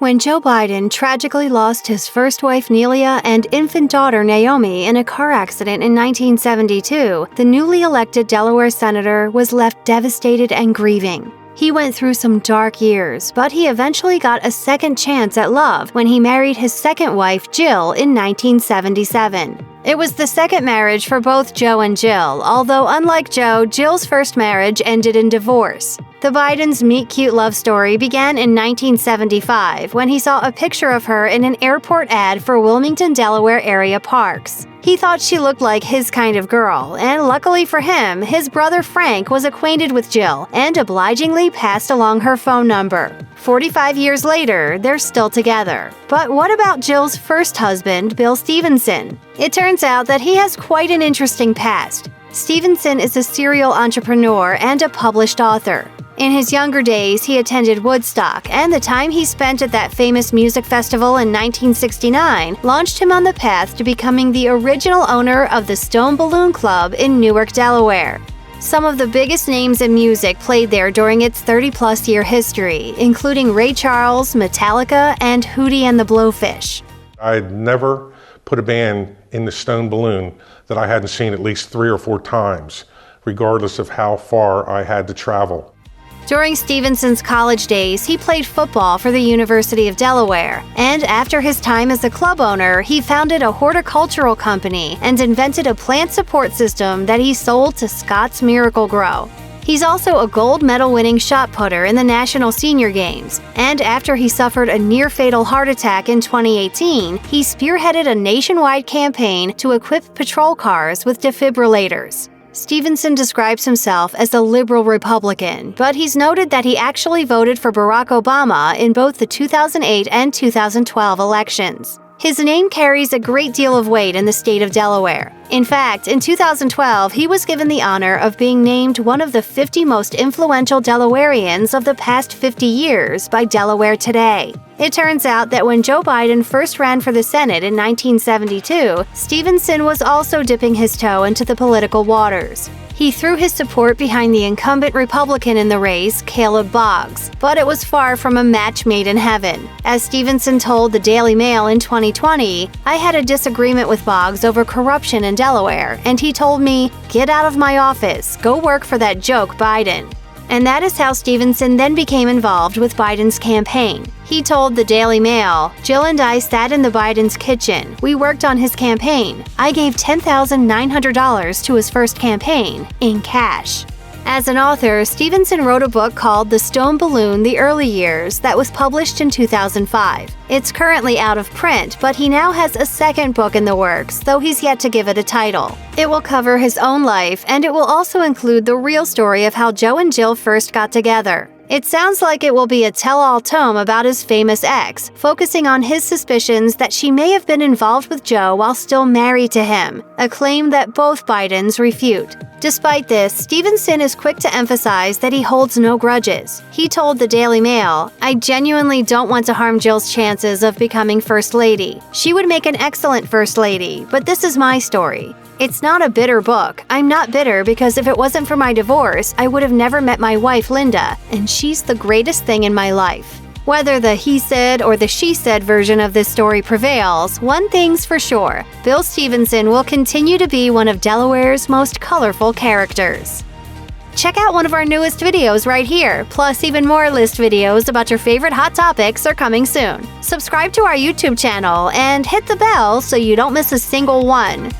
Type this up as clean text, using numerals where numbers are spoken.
When Joe Biden tragically lost his first wife Neilia and infant daughter Naomi in a car accident in 1972, the newly elected Delaware senator was left devastated and grieving. He went through some dark years, but he eventually got a second chance at love when he married his second wife, Jill, in 1977. It was the second marriage for both Joe and Jill, although unlike Joe, Jill's first marriage ended in divorce. The Bidens' meet-cute love story began in 1975 when he saw a picture of her in an airport ad for Wilmington, Delaware area parks. He thought she looked like his kind of girl, and luckily for him, his brother Frank was acquainted with Jill and obligingly passed along her phone number. 45 years later, they're still together. But what about Jill's first husband, Bill Stevenson? It turns out that he has quite an interesting past. Stevenson is a serial entrepreneur and a published author. In his younger days, he attended Woodstock, and the time he spent at that famous music festival in 1969 launched him on the path to becoming the original owner of the Stone Balloon Club in Newark, Delaware. Some of the biggest names in music played there during its 30-plus year history, including Ray Charles, Metallica, and Hootie and the Blowfish. I'd never put a band in the Stone Balloon that I hadn't seen at least 3 or 4 times, regardless of how far I had to travel. During Stevenson's college days, he played football for the University of Delaware, and after his time as a club owner, he founded a horticultural company and invented a plant support system that he sold to Scotts Miracle-Gro. He's also a gold medal-winning shot putter in the National Senior Games, and after he suffered a near-fatal heart attack in 2018, he spearheaded a nationwide campaign to equip patrol cars with defibrillators. Stevenson describes himself as a liberal Republican, but he's noted that he actually voted for Barack Obama in both the 2008 and 2012 elections. His name carries a great deal of weight in the state of Delaware. In fact, in 2012, he was given the honor of being named one of the 50 most influential Delawareans of the past 50 years by Delaware Today. It turns out that when Joe Biden first ran for the Senate in 1972, Stevenson was also dipping his toe into the political waters. He threw his support behind the incumbent Republican in the race, Caleb Boggs, but it was far from a match made in heaven. As Stevenson told the Daily Mail in 2020, "I had a disagreement with Boggs over corruption in Delaware, and he told me, 'Get out of my office, go work for that joke Biden.'" And that is how Stevenson then became involved with Biden's campaign. He told the Daily Mail, "Jill and I sat in the Biden's kitchen. We worked on his campaign. I gave $10,900 to his first campaign, in cash." As an author, Stevenson wrote a book called The Stone Balloon: The Early Years that was published in 2005. It's currently out of print, but he now has a second book in the works, though he's yet to give it a title. It will cover his own life, and it will also include the real story of how Joe and Jill first got together. It sounds like it will be a tell-all tome about his famous ex, focusing on his suspicions that she may have been involved with Joe while still married to him, a claim that both Bidens refute. Despite this, Stevenson is quick to emphasize that he holds no grudges. He told the Daily Mail, "I genuinely don't want to harm Jill's chances of becoming First Lady. She would make an excellent First Lady, but this is my story. It's not a bitter book. I'm not bitter because if it wasn't for my divorce, I would have never met my wife, Linda, and she's the greatest thing in my life." Whether the he said or the she said version of this story prevails, one thing's for sure: Bill Stevenson will continue to be one of Delaware's most colorful characters. Check out one of our newest videos right here, plus even more list videos about your favorite hot topics are coming soon. Subscribe to our YouTube channel and hit the bell so you don't miss a single one.